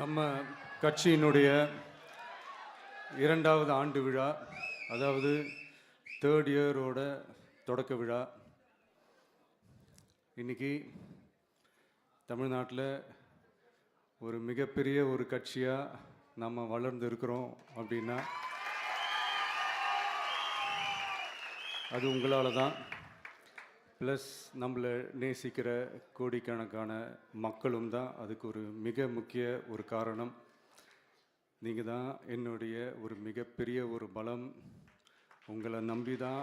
நம்ம கட்சியினுடைய 2வது ஆண்டு விழா, அதாவது 3rd இயரோட தொடக்க விழா இன்னைக்கு தமிழ்நாட்டில் ஒரு மிகப்பெரிய ஒரு கட்சியாக நம்ம வளர்ந்து இருக்கிறோம் அப்படின்னா அது உங்களால் தான். ப்ளஸ் நம்மளை நேசிக்கிற கோடிக்கணக்கான மக்களும் தான் அதுக்கு ஒரு மிக முக்கிய ஒரு காரணம். நீங்கள் தான் என்னுடைய ஒரு மிகப்பெரிய ஒரு பலம். உங்களை நம்பி தான்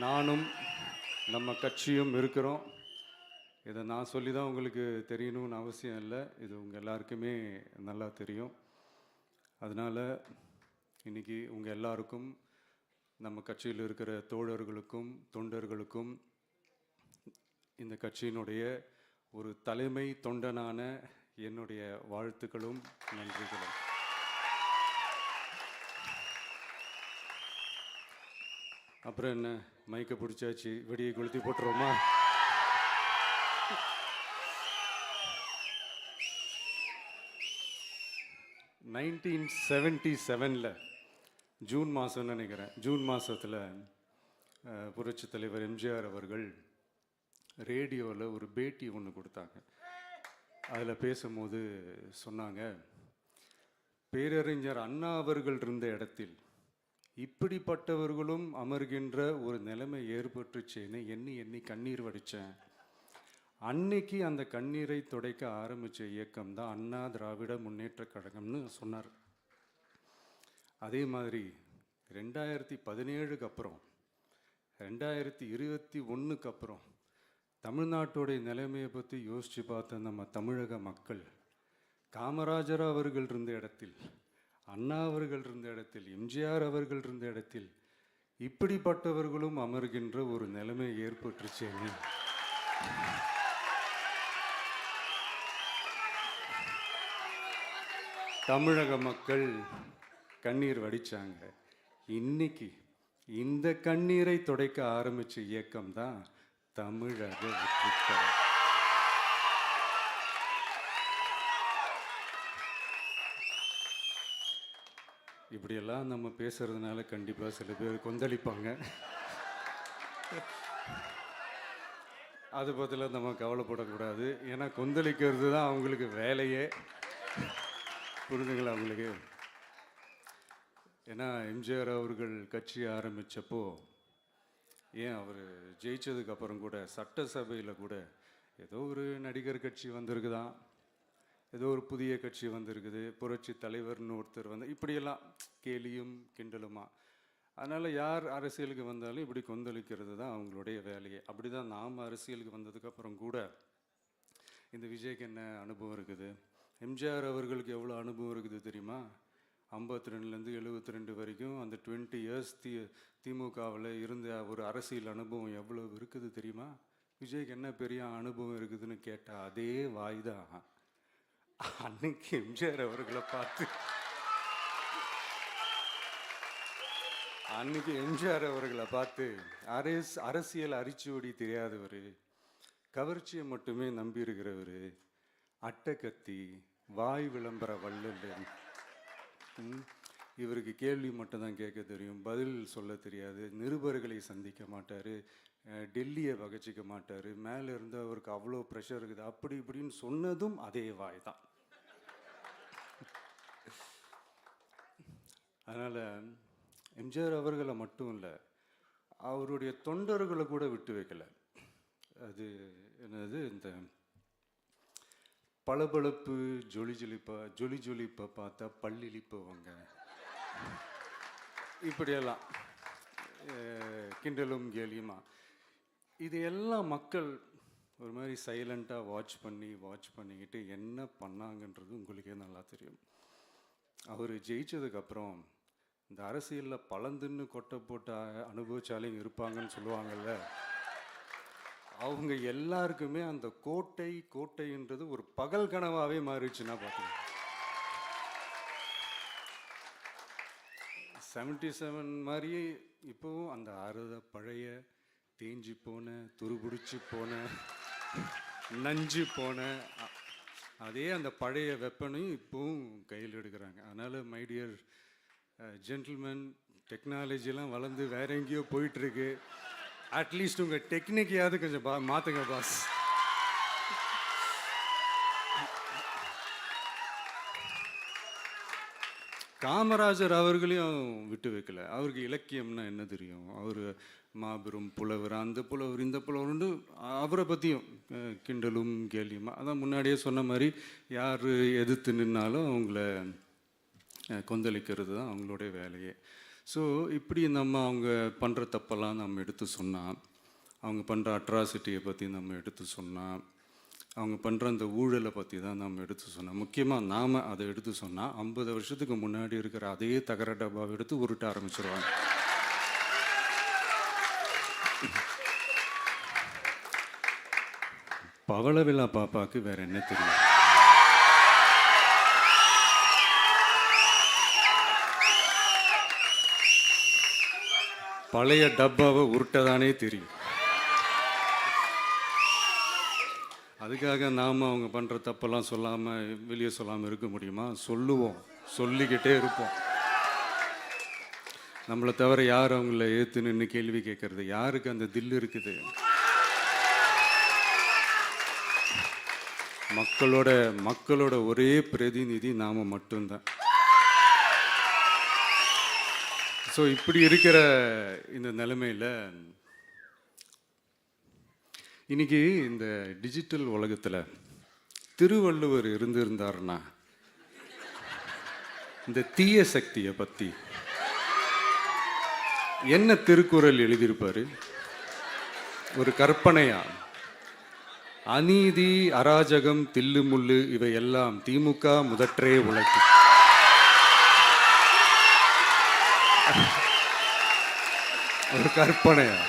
நானும் நம்ம கட்சியும் இருக்கிறோம். இதை நான் சொல்லி தான் உங்களுக்கு தெரியணும்னு அவசியம் இல்லை, இது உங்கள் எல்லாருக்குமே நல்லா தெரியும். அதனால் இன்றைக்கி உங்கள் எல்லாருக்கும், நம்ம கட்சியில் இருக்கிற தோழர்களுக்கும் தொண்டர்களுக்கும், இந்த கட்சியினுடைய ஒரு தலைமை தொண்டனான என்னுடைய வாழ்த்துக்களும் நன்றிகளும். அப்புறம் என்ன, மைக்கை பிடிச்சாச்சு, வெடியை கொளுத்தி போட்டுருவோமா? (1977) ஜூன் மாதம்னு நினைக்கிறேன், ஜூன் மாதத்தில் புரட்சி தலைவர் எம்ஜிஆர் அவர்கள் ரேடியோவில் ஒரு பேட்டி ஒன்று கொடுத்தாங்க. அதில் பேசும்போது சொன்னாங்க, பேரறிஞர் அண்ணா அவர்கள் இருந்த இடத்தில் இப்படிப்பட்டவர்களும் அமர்கின்ற ஒரு நிலைமை ஏற்பட்டுச்சேன்னு எண்ணி எண்ணி கண்ணீர் வடித்தேன். அன்னைக்கு அந்த கண்ணீரை துடைக்க ஆரம்பித்த இயக்கம் தான் அண்ணா திராவிட முன்னேற்ற கழகம்னு சொன்னார். அதே மாதிரி 2017க்கு அப்புறம் 2021க்கு அப்புறம் தமிழ்நாட்டுடைய நிலைமையை பற்றி யோசித்து பார்த்த நம்ம தமிழக மக்கள், காமராஜர் அவர்கள் இருந்த இடத்தில், அண்ணா அவர்கள் இருந்த இடத்தில், எம்ஜிஆர் அவர்கள் இருந்த இடத்தில் இப்படிப்பட்டவர்களும் அமர்கின்ற ஒரு நிலைமை ஏற்பட்டுருச்சேன்னு தமிழக மக்கள் கண்ணீர் வடித்தாங்க. இன்னைக்கு இந்த கண்ணீரை துடைக்க ஆரம்பித்த இயக்கம் தான் தமிழக வெற்றிக்கழகம். இப்படியெல்லாம் நம்ம பேசுறதுனால கண்டிப்பாக சில பேர் கொந்தளிப்பாங்க. அது பற்றிலாம் நம்ம கவலைப்படக்கூடாது, ஏன்னா கொந்தளிக்கிறது தான் அவங்களுக்கு வேலையே. புரிஞ்சுங்களா அவங்களுக்கு? ஏன்னா எம்ஜிஆர் அவர்கள் கட்சி ஆரம்பித்தப்போ, ஏன் அவர் ஜெயிச்சதுக்கப்புறம் கூட சட்டசபையில் கூட ஏதோ ஒரு நடிகர் கட்சி வந்திருக்குதான், ஏதோ ஒரு புதிய கட்சி வந்திருக்குது, புரட்சி தலைவர்னு ஒருத்தர் வந்து, இப்படியெல்லாம் கேலியும் கிண்டலுமா. அதனால் யார் அரசியலுக்கு வந்தாலும் இப்படி கொந்தளிக்கிறது தான் அவங்களுடைய வேலையே. அப்படி தான் நாம் அரசியலுக்கு வந்ததுக்கப்புறம் கூட இந்த விஜய்க்கு என்ன அனுபவம் இருக்குது, எம்ஜிஆர் அவர்களுக்கு எவ்வளோ அனுபவம் இருக்குது தெரியுமா? 52லேருந்து 72 வரைக்கும் அந்த 20 இயர்ஸ் திமுகவில் இருந்த ஒரு அரசியல் அனுபவம் எவ்வளோ இருக்குது தெரியுமா? விஜய்க்கு என்ன பெரிய அனுபவம் இருக்குதுன்னு கேட்டால் அதே வாய் தான். அன்னைக்கு எம்ஜிஆர் அவர்களை பார்த்து, அன்னைக்கு எம்ஜிஆர் அவர்களை பார்த்து அரசியல் அரிச்சுவடி தெரியாதவர், கவர்ச்சியை மட்டுமே நம்பி இருக்கிறவர், அட்டக்கத்தி, வாய் விளம்பர வள்ளல், இவருக்கு கேள்வி மட்டும்தான் கேட்க தெரியும், பதில் சொல்ல தெரியாது, நிருபர்களை சந்திக்க மாட்டார், டெல்லியை வகச்சிக்க மாட்டார், மேலே இருந்து அவருக்கு அவ்வளோ ப்ரெஷர் இருக்குது, அப்படி இப்படின்னு சொன்னதும் அதே வாய் தான். அதனால் எம்ஜிஆர் அவர்களை மட்டும் இல்லை, அவருடைய தொண்டர்களை கூட விட்டு வைக்கலை. அது என்னது, இந்த பளபளப்பு ஜொலி ஜொலிப்பை பார்த்தா பல்லிழிப்பவங்க, இப்படியெல்லாம் கிண்டலும் கேலியுமா, இதையெல்லாம் மக்கள் ஒரு மாதிரி சைலண்ட்டாக வாட்ச் பண்ணிக்கிட்டு என்ன பண்ணாங்கன்றது உங்களுக்கே நல்லா தெரியும். அவர் ஜெயிச்சதுக்கப்புறம் இந்த அரசியலில் பழந்துன்னு கொட்டை போட்ட அனுபவிச்சாலையும் இருப்பாங்கன்னு சொல்லுவாங்கள்ல, அவங்க எல்லாருக்குமே அந்த கோட்டைன்றது ஒரு பகல் கனவாகவே மாறிடுச்சுன்னா பார்த்துங்க. 77 மாதிரியே இப்போவும் அந்த பழைய தேஞ்சி போன துருபிடிச்சி போன நஞ்சு போன அதே அந்த பழைய வெப்பனையும் இப்போவும் கையில் எடுக்கிறாங்க. அதனால் மை டியர் ஜென்டில்மேன், டெக்னாலஜிலாம் வளர்ந்து வேற எங்கேயோ போயிட்டுருக்கு. அட்லீஸ்ட் உங்கள் டெக்னிக்கையாவது கொஞ்சம் மாற்றுங்க பாஸ். காமராஜர் அவர்களையும் விட்டு வைக்கல. அவருக்கு இலக்கியம்னா என்ன தெரியும், அவர் மாபெரும் புலவர், அந்த புலவர் இந்த புலவர்னு அவரை பற்றியும் கிண்டலும் கேலியுமா. அதான் முன்னாடியே சொன்ன மாதிரி யார் எதிர்த்து நின்னாலும் அவங்கள கொந்தளிக்கிறது தான் அவங்களுடைய வேலையே. ஸோ இப்படி அவங்க பண்ணுற தப்பெல்லாம் நம்ம எடுத்து சொன்னால், அவங்க பண்ணுற அட்ராசிட்டியை பற்றி நம்ம எடுத்து சொன்னால், அவங்க பண்ணுற அந்த ஊழலை பற்றி தான் நம்ம எடுத்து சொன்னோம். முக்கியமாக நாம் அதை எடுத்து சொன்னால் 50 வருஷத்துக்கு முன்னாடி இருக்கிற அதே தகர டப்பாவை எடுத்து உருட்ட ஆரம்பிச்சிருவாங்க. பவளவிழா பாப்பாவுக்கு வேற என்ன தெரியும்? பழைய டப்பாவை உருட்டதானே தெரியும். அதுக்காக நாம் அவங்க பண்ணுற தப்பெல்லாம் சொல்லாமல் வெளியே சொல்லாமல் இருக்க முடியுமா? சொல்லுவோம், சொல்லிக்கிட்டே இருப்போம். நம்மளை தவிர யார் அவங்கள ஏற்று நின்று கேள்வி கேட்கறது? யாருக்கு அந்த தில் இருக்குது? மக்களோட ஒரே பிரதிநிதி நாம் மட்டும்தான். ஸோ இப்படி இருக்கிற இந்த நிலைமையில் இன்னைக்கு இந்த டிஜிட்டல் உலகத்தில் திருவள்ளுவர் இருந்திருந்தாருன்னா இந்த தீய சக்தியை பற்றி என்ன திருக்குறள் எழுதியிருப்பாரு? ஒரு கற்பனையா, அநீதி அராஜகம் தில்லுமுள்ளு இவையெல்லாம் திமுக முதற்றே உலகு. ஒரு கற்பனையா?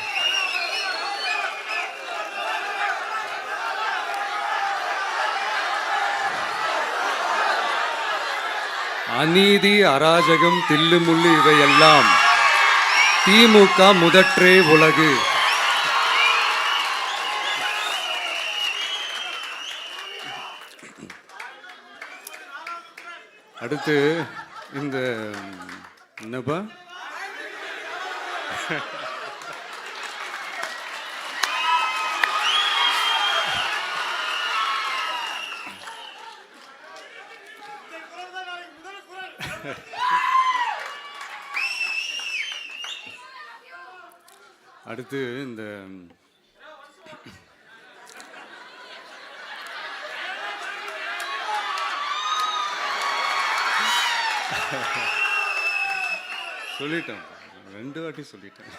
அநீதி அராஜகம் தில்லுமுள்ளு இவையெல்லாம் திமுக முதற்றே உலகு. அடுத்து இந்த என்னப்பா அடுத்து இந்த சொல்லிட்டேன், 2 வாட்டி சொல்லிட்டேன்.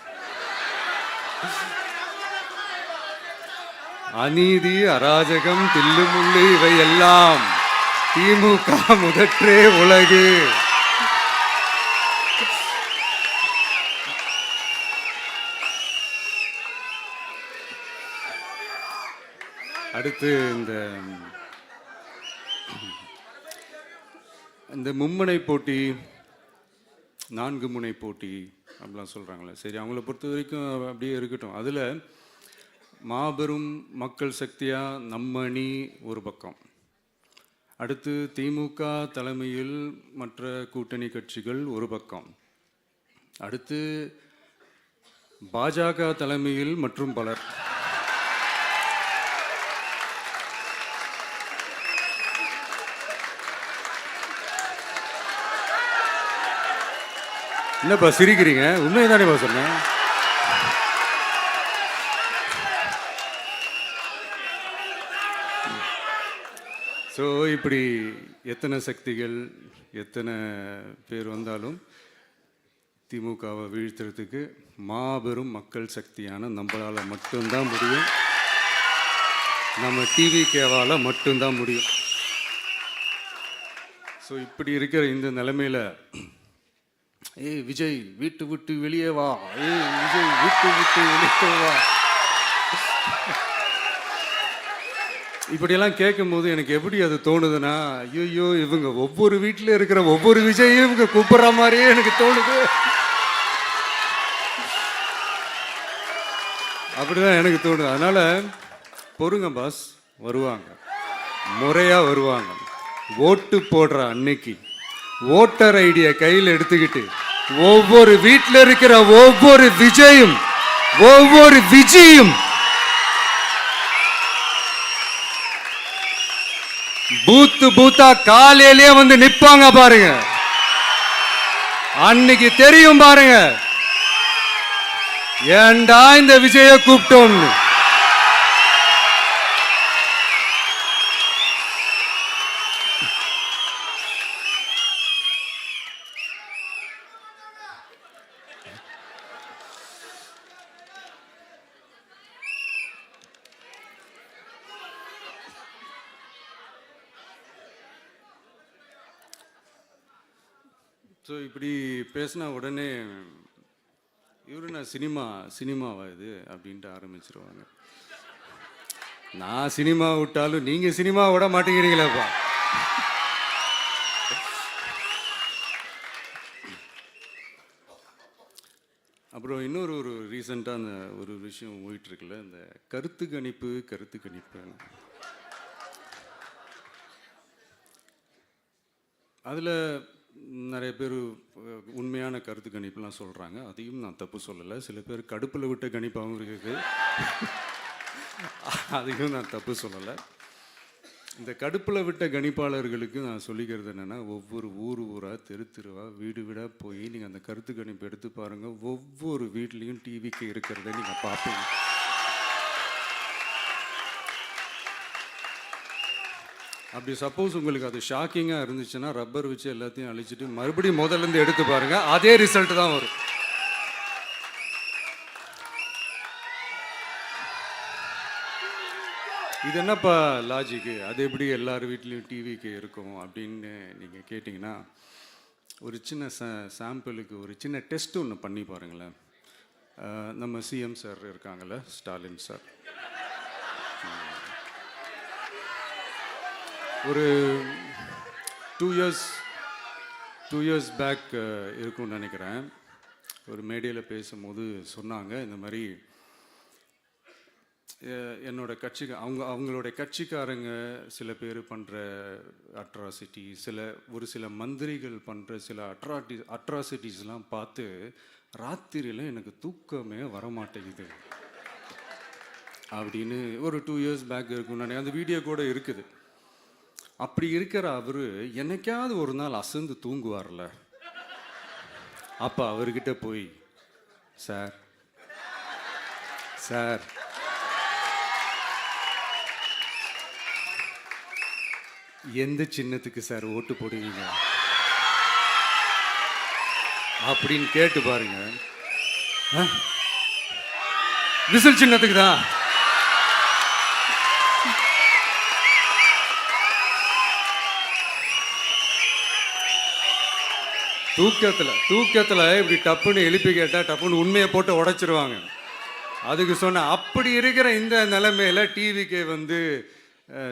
அநீதி அராஜகம் தில்லுமுள்ளு இவையெல்லாம் திமுக முதற்றே உலகு. அடுத்து இந்த மும்முனை போட்டி 4 முனை போட்டி அப்படிலாம் சொல்கிறாங்களே, சரி அவங்கள பொறுத்த வரைக்கும் அப்படியே இருக்கட்டும். அதில் மாபெரும் மக்கள் சக்தியாக நம்ம அணி ஒரு பக்கம், அடுத்து திமுக தலைமையில் மற்ற கூட்டணி கட்சிகள் ஒரு பக்கம், அடுத்து பாஜக தலைமையில் மற்றும் பலர். என்னப்பா சிரிக்கிறீங்க? உண்மையை தானேப்பா சொன்னேன். ஸோ இப்படி எத்தனை சக்திகள் எத்தனை பேர் வந்தாலும் திமுகவை வீழ்த்துறதுக்கு மாபெரும் மக்கள் சக்தியான நம்மளால் மட்டும்தான் முடியும். நம்ம டிவிகேவால் மட்டும்தான் முடியும். ஸோ இப்படி இருக்கிற இந்த நிலைமையில் ஏய் விஜய் வீட்டு விட்டு வெளியே வா, ஏய் விஜய் வீட்டு விட்டு வெளியே வா, இப்படியெல்லாம் கேட்கும்போது எனக்கு எப்படி அது தோணுதுன்னா, ஐயோ இவங்க ஒவ்வொரு வீட்டில் இருக்கிற ஒவ்வொரு விஜயும் இவங்க கூப்பிடுற மாதிரியே எனக்கு தோணுது. அப்படிதான் எனக்கு தோணுது. அதனால பொறுங்க பாஸ், வருவாங்க, முறையா வருவாங்க. ஓட்டு போடுற அன்னைக்கு ஓட்டர் ஐடியை கையில் எடுத்துக்கிட்டு ஒவ்வொரு வீட்டில் இருக்கிற ஒவ்வொரு விஜயும் ஒவ்வொரு விஜயும் பூத்தா காலையிலேயே வந்து நிப்பாங்க பாருங்க. அன்னைக்கு தெரியும் பாருங்க, ஏண்டா இந்த விஜய கூப்பிட்டோம்னு. ஸோ இப்படி பேசினா உடனே இவரு நான் சினிமாவா இது அப்படின்ட்டு ஆரம்பிச்சிருவாங்க. நான் சினிமா விட்டாலும் நீங்க சினிமா விட மாட்டேங்கிறீங்களேப்பா. அப்புறம் இன்னொரு ரீசெண்டாக அந்த ஒரு விஷயம் போயிட்டு இருக்குல்ல, இந்த கருத்து கணிப்பு அதில் நிறைய பேர் உண்மையான கருத்து கணிப்புலாம் சொல்கிறாங்க. அதையும் நான் தப்பு சொல்லலை. சில பேர் கடுப்பில் விட்ட கணிப்பாகவும் இருக்குது. அதையும் நான் தப்பு சொல்லலை. இந்த கடுப்பில் விட்ட கணிப்பாளர்களுக்கு நான் சொல்லிக்கிறது என்னென்னா, ஒவ்வொரு ஊராக தெருவாக வீடு வீடாக போய் நீங்கள் அந்த கருத்து கணிப்பு எடுத்து பாருங்கள். ஒவ்வொரு வீட்லேயும் டிவிக்கு இருக்கிறத நீங்கள் பார்ப்பீங்க. அப்படி சப்போஸ் உங்களுக்கு அது ஷாக்கிங்காக இருந்துச்சுன்னா ரப்பர் வச்சு எல்லாத்தையும் அழிச்சிட்டு மறுபடியும் முதல்லேருந்து எடுத்து பாருங்கள், அதே ரிசல்ட் தான் வரும். இது என்னப்பா லாஜிக்கு, அது எப்படி எல்லார் வீட்லேயும் டிவிக்கு இருக்கும் அப்படின்னு நீங்கள் கேட்டிங்கன்னா, ஒரு சின்ன சாம்பிளுக்கு ஒரு சின்ன டெஸ்ட் ஒன்று பண்ணி பாருங்களேன். நம்ம சிஎம் சார் இருக்காங்கள்ல, ஸ்டாலின் சார், ஒரு 2 இயர்ஸ் பேக் இருக்கும்னு நினைக்கிறேன். ஒரு மேடையில் பேசும்போது சொன்னாங்க, இந்த மாதிரி என்னோட கட்சிக்கு அவங்களோட கட்சிக்காரங்க சில பேர் பண்ணுற அட்ராசிட்டி, ஒரு சில மந்திரிகள் பண்ணுற சில அட்ராசிட்டிஸ்லாம் பார்த்து ராத்திரியில் எனக்கு தூக்கமே வரமாட்டேங்குது அப்படின்னு ஒரு 2 இயர்ஸ் பேக் இருக்கும்னு நினைக்கிறேன். அந்த வீடியோ கூட இருக்குது. அப்படி இருக்கிற அவரு என்னைக்காவது ஒரு நாள் அசந்து தூங்குவார்ல, அப்ப அவர்கிட்ட போய், சார் எந்த சின்னத்துக்கு சார் ஓட்டு போடுவீங்க அப்படின்னு கேட்டு பாருங்க. விசில் சின்னத்துக்கு தான். தூக்கத்தில் இப்படி டப்புன்னு எழுப்பி கேட்டால் டப்புன்னு உண்மையை போட்டு உடைச்சிருவாங்க. அதுக்கு சொன்ன அப்படி இருக்கிற இந்த நிலைமையில் டிவிக்கே வந்து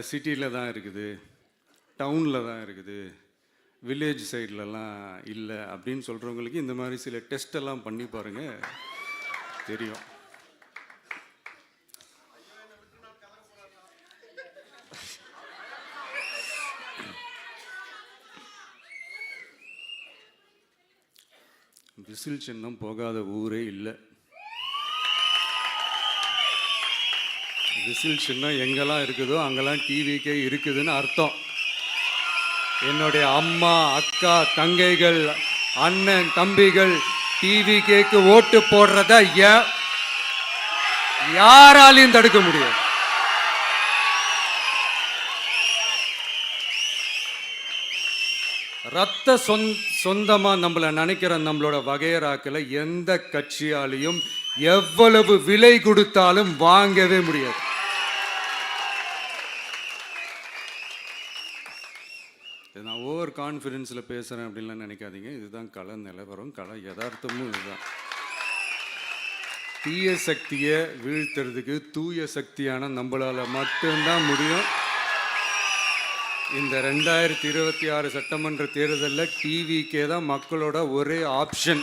சிட்டியில் தான் இருக்குது, டவுனில் தான் இருக்குது, வில்லேஜ் சைட்லலாம் இல்லை அப்படின்னு சொல்கிறவங்களுக்கு இந்த மாதிரி சில டெஸ்டெல்லாம் பண்ணி பாருங்கள், தெரியும். விசில் சின்னம் போகாத ஊரே இல்லை. விசில் சின்னம் எங்கெல்லாம் இருக்குதோ அங்கெல்லாம் டிவிக்கே இருக்குதுன்னு அர்த்தம். என்னுடைய அம்மா, அக்கா, தங்கைகள், அண்ணன், தம்பிகள் டிவிக்கேக்கு ஓட்டு போடுறத யாராலையும் தடுக்க முடியாது. ரத்த சொந்தமா நம்மள நினைக்கிற நம்மளோட வகையராக்களை எந்த கட்சியாலையும் எவ்வளவு விலை கொடுத்தாலும் வாங்கவே முடியாது. நான் ஓவர் கான்ஃபிடென்ஸில் பேசுகிறேன் அப்படின்லாம் நினைக்காதீங்க. இதுதான் கள நிலவரம், கள யதார்த்தமும் இதுதான். தீய சக்தியை வீழ்த்துறதுக்கு தூய சக்தியான நம்மளால் மட்டும்தான் முடியும். இந்த 2026 சட்டமன்ற தேர்தலில் டிவிக்கே தான் மக்களோட ஒரே ஆப்ஷன்.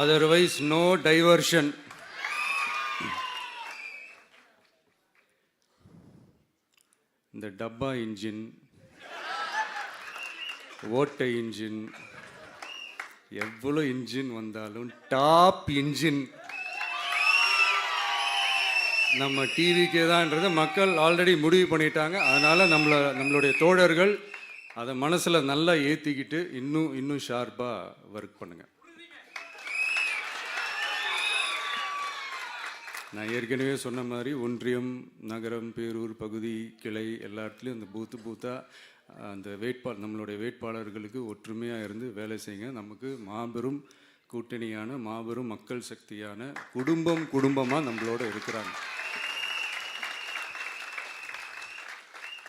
Otherwise no diversion. இந்த டப்பா இன்ஜின், ஓட்டை இன்ஜின், எவ்வளோ இன்ஜின் வந்தாலும் டாப் இன்ஜின் நம்ம டிவிக்கே தான்ன்றதை மக்கள் ஆல்ரெடி முடிவு பண்ணிட்டாங்க. அதனால் நம்மளுடைய தோழர்கள் அதை மனசில் நல்லா ஏற்றிக்கிட்டு இன்னும் ஷார்ப்பாக ஒர்க் பண்ணுங்கள். நான் ஏற்கனவே சொன்ன மாதிரி ஒன்றியம், நகரம், பேரூர், பகுதி, கிளை எல்லா இடத்துலையும் அந்த பூத்தாக அந்த நம்மளுடைய வேட்பாளர்களுக்கு ஒற்றுமையாக இருந்து வேலை செய்யுங்க. நமக்கு மாபெரும் கூட்டணியான, மாபெரும் மக்கள் சக்தியான குடும்பமாக நம்மளோட இருக்கிறாங்க.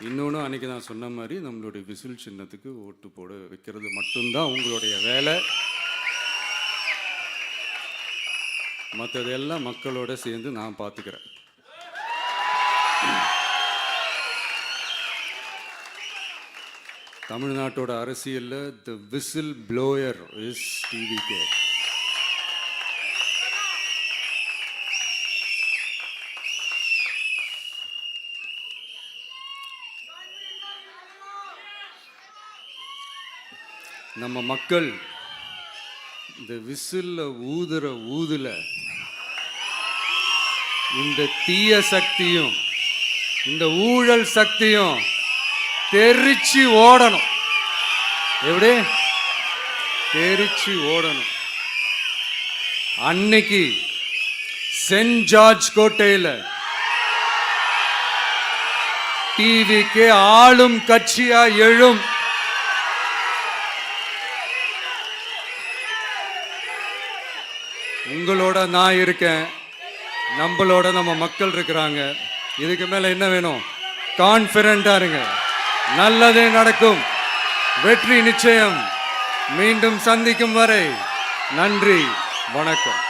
இன்னொன்று அன்றைக்கி நான் சொன்ன மாதிரி நம்மளுடைய விசில் சின்னத்துக்கு ஓட்டு போட வைக்கிறது மட்டும்தான் உங்களுடைய வேலை. மற்றதெல்லாம் மக்களோட சேர்ந்து நான் பார்த்துக்கிறேன். தமிழ்நாட்டோட அரசியலில் தி விசில் ப்ளோயர் இஸ் டிவிகே. நம்ம மக்கள் இந்த விசில்ல ஊதுல இந்த தீய சக்தியும் இந்த ஊழல் சக்தியும் தெரிச்சு ஓடணும். எப்படி தெரிச்சு ஓடணும்? அன்னைக்கு சென்ட் ஜார்ஜ் கோட்டையில் டிவிக்கு ஆளும் கட்சியா எழும். உங்களோட நான் இருக்கேன், நம்மளோட நம்ம மக்கள் இருக்கிறாங்க. இதுக்கு மேல என்ன வேணும்? கான்ஃபிடென்ட்டா இருங்க. நல்லதே நடக்கும். வெற்றி நிச்சயம். மீண்டும் சந்திக்கும் வரை நன்றி, வணக்கம்.